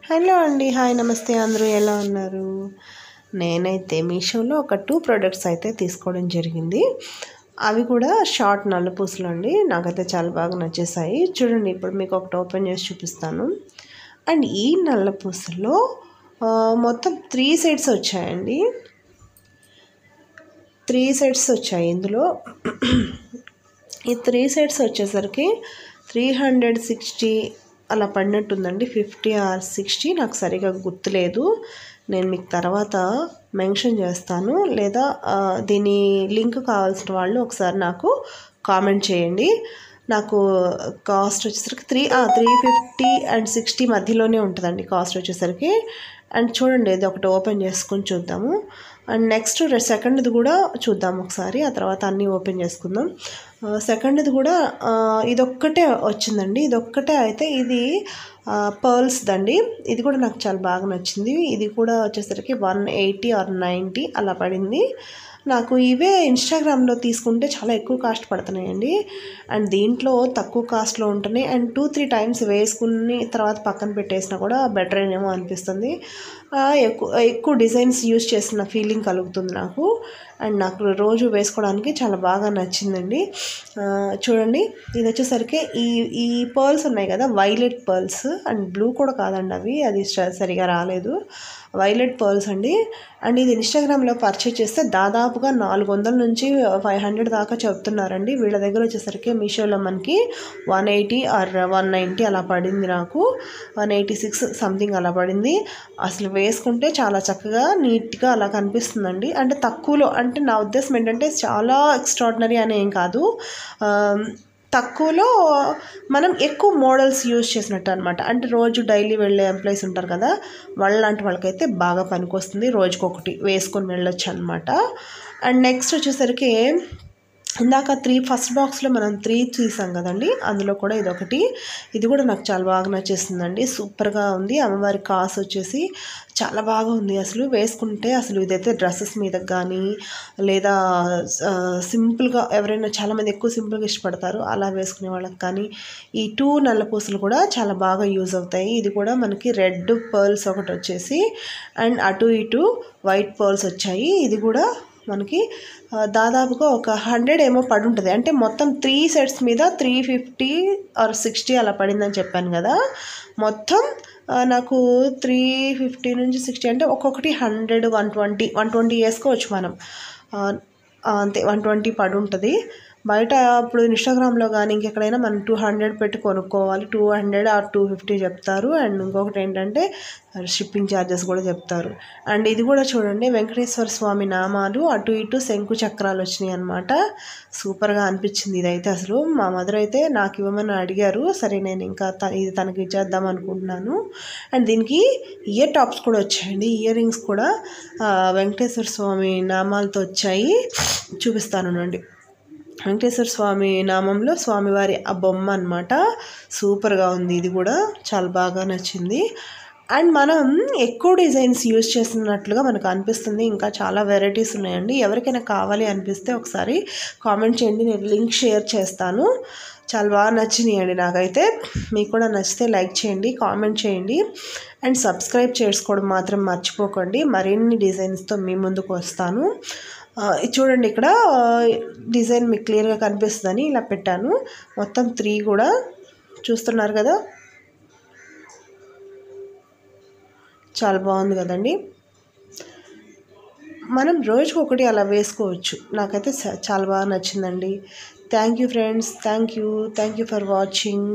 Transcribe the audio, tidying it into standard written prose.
Hello అండి. Hi నమస్తే. అందరూ ఎలా ఉన్నారు? నేనైతే మీషోలో ఒక 2 ప్రొడక్ట్స్ అయితే తీసుకోవడం జరిగింది. అవి కూడా షార్ట్ నల్లపూసలు అండి. నాకైతే చాలా బాగా నచ్చేసాయి. చూడండి, ఇప్పుడు మీకు ఒకటి ఓపెన్ చేసి చూపిస్తాను. అండ్ ఈ నల్లపూసల్లో మొత్తం 3 సెట్స్ వచ్చాయండి. 3 సెట్స్ వచ్చాయి ఇందులో. ఈ 3 సెట్స్ వచ్చేసరికి 360 అలా పడినట్టుందండి. 50 ఆర్ 60 నాకు సరిగా గుర్తులేదు. నేను మీకు తర్వాత మెన్షన్ చేస్తాను, లేదా దీని లింక్ కావాల్సిన వాళ్ళు ఒకసారి నాకు కామెంట్ చేయండి. నాకు కాస్ట్ వచ్చేసరికి 350 అండ్ 60 మధ్యలోనే ఉంటుందండి కాస్ట్ వచ్చేసరికి. అండ్ చూడండి, ఇది ఒకటి ఓపెన్ చేసుకొని చూద్దాము. అండ్ నెక్స్ట్ సెకండ్ది కూడా చూద్దాం ఒకసారి, ఆ తర్వాత అన్నీ ఓపెన్ చేసుకుందాం. సెకండ్ది కూడా ఇదొక్కటే వచ్చిందండి. ఇదొక్కటే అయితే ఇది పర్ల్స్ దండి. ఇది కూడా నాకు చాలా బాగా నచ్చింది. ఇది కూడా వచ్చేసరికి 180 ఆర్ 90 అలా పడింది. నాకు ఇవే ఇన్స్టాగ్రామ్లో తీసుకుంటే చాలా ఎక్కువ కాస్ట్ పడుతున్నాయండి. అండ్ దీంట్లో తక్కువ కాస్ట్లో ఉంటున్నాయి. అండ్ 2-3 టైమ్స్ వేసుకుని తర్వాత పక్కన పెట్టేసినా కూడా బెటర్ ఏమో అనిపిస్తుంది. ఎక్కువ డిజైన్స్ యూజ్ చేసిన ఫీలింగ్ కలుగుతుంది నాకు. అండ్ నాకు రోజు వేసుకోవడానికి చాలా బాగా నచ్చిందండి. చూడండి, ఇది వచ్చేసరికి ఈ పర్ల్స్ ఉన్నాయి కదా, వైలెట్ పర్ల్స్ అండ్ బ్లూ కూడా కాదండి, అది సరిగా రాలేదు. వైలెట్ పర్ల్స్ అండి. అండ్ ఇది ఇన్స్టాగ్రామ్లో పర్చేజ్ చేస్తే దాదాపుగా 400 నుంచి 500 దాకా చెప్తున్నారండి. వీళ్ళ దగ్గర వచ్చేసరికి మీషోలో మనకి 180 ఆర్ 190 అలా పడింది. నాకు 186 సంథింగ్ అలా పడింది. అసలు వేసుకుంటే చాలా చక్కగా నీట్గా అలా కనిపిస్తుందండి. అంటే తక్కువలో, అంటే నా ఉద్దేశం ఏంటంటే చాలా ఎక్స్ట్రాడినరీ అని ఏం కాదు, తక్కువలో మనం ఎక్కువ మోడల్స్ యూజ్ చేసినట్టు అనమాట. అంటే రోజు డైలీ వెళ్ళే ఎంప్లాయీస్ ఉంటారు కదా, వాళ్ళలాంటి వాళ్ళకైతే బాగా పనికొస్తుంది. రోజుకొకటి వేసుకొని వెళ్ళొచ్చు అనమాట. అండ్ నెక్స్ట్ వచ్చేసరికి ఇందాక ఫస్ట్ బాక్స్లో మనం 3 తీసాం కదండి, అందులో కూడా ఇదొకటి. ఇది కూడా నాకు చాలా బాగా నచ్చేసిందండి. సూపర్గా ఉంది. అమ్మవారి కాసు వచ్చేసి చాలా బాగా ఉంది. అసలు వేసుకుంటే అసలు ఇదైతే డ్రెస్సెస్ మీద కానీ, లేదా సింపుల్గా ఎవరైనా చాలామంది ఎక్కువ సింపుల్గా ఇష్టపడతారు, అలా వేసుకునే వాళ్ళకి కానీ ఈ 2 నల్లపూసలు కూడా చాలా బాగా యూజ్ అవుతాయి. ఇది కూడా మనకి రెడ్ పర్ల్స్ ఒకటి వచ్చేసి, అండ్ అటు ఇటు వైట్ పర్ల్స్ వచ్చాయి. ఇది కూడా మనకి దాదాపుగా ఒక 100 ఏమో పడి ఉంటుంది. అంటే మొత్తం 3 సెట్స్ మీద 350 ఆర్ 60 అలా పడిందని చెప్పాను కదా. మొత్తం నాకు 350 నుంచి 60 అంటే ఒక్కొక్కటి 100, 120 వేసుకోవచ్చు మనం. అంతే, 120 పడి ఉంటుంది. బయట ఇప్పుడు ఇన్స్టాగ్రామ్లో కానీ ఇంకెక్కడైనా మనం 200 పెట్టి కొనుక్కోవాలి. 200 ఆర్ 250 చెప్తారు. అండ్ ఇంకొకటి ఏంటంటే షిప్పింగ్ ఛార్జెస్ కూడా చెప్తారు. అండ్ ఇది కూడా చూడండి, వెంకటేశ్వర స్వామి నామాలు అటు ఇటు శంకు చక్రాలు వచ్చినాయి అనమాట. సూపర్గా అనిపించింది ఇదైతే. అసలు మా మదర్ అయితే నాకు ఇవ్వమని అడిగారు. సరే, నేను ఇంకా ఇది తనకి ఇచ్చేద్దాం అనుకుంటున్నాను. అండ్ దీనికి ఇయర్ టాప్స్ కూడా వచ్చాయండి. ఇయర్ రింగ్స్ కూడా వెంకటేశ్వర స్వామి నామాలతో వచ్చాయి. చూపిస్తానండి. వెంకటేశ్వర స్వామి నామంలో స్వామివారి ఆ బొమ్మ అనమాట. సూపర్గా ఉంది. ఇది కూడా చాలా బాగా నచ్చింది. అండ్ మనం ఎక్కువ డిజైన్స్ యూజ్ చేస్తున్నట్లుగా మనకు అనిపిస్తుంది. ఇంకా చాలా వెరైటీస్ ఉన్నాయండి. ఎవరికైనా కావాలి అనిపిస్తే ఒకసారి కామెంట్ చేయండి, నేను లింక్ షేర్ చేస్తాను. చాలా బాగా నచ్చినాయండి నాకైతే. మీకు కూడా నచ్చితే లైక్ చేయండి, కామెంట్ చేయండి, అండ్ సబ్స్క్రైబ్ చేసుకోవడం మాత్రం మర్చిపోకండి. మరిన్ని డిజైన్స్తో మీ ముందుకు వస్తాను. చూడండి, ఇక్కడ డిజైన్ మీకు క్లియర్గా కనిపిస్తుందని ఇలా పెట్టాను. మొత్తం 3 కూడా చూస్తున్నారు కదా, చాలా బాగుంది కదండి. మనం రోజుకు ఒకటి అలా వేసుకోవచ్చు. నాకైతే చాలా బాగా నచ్చిందండి. Thank you friends. Thank you for watching.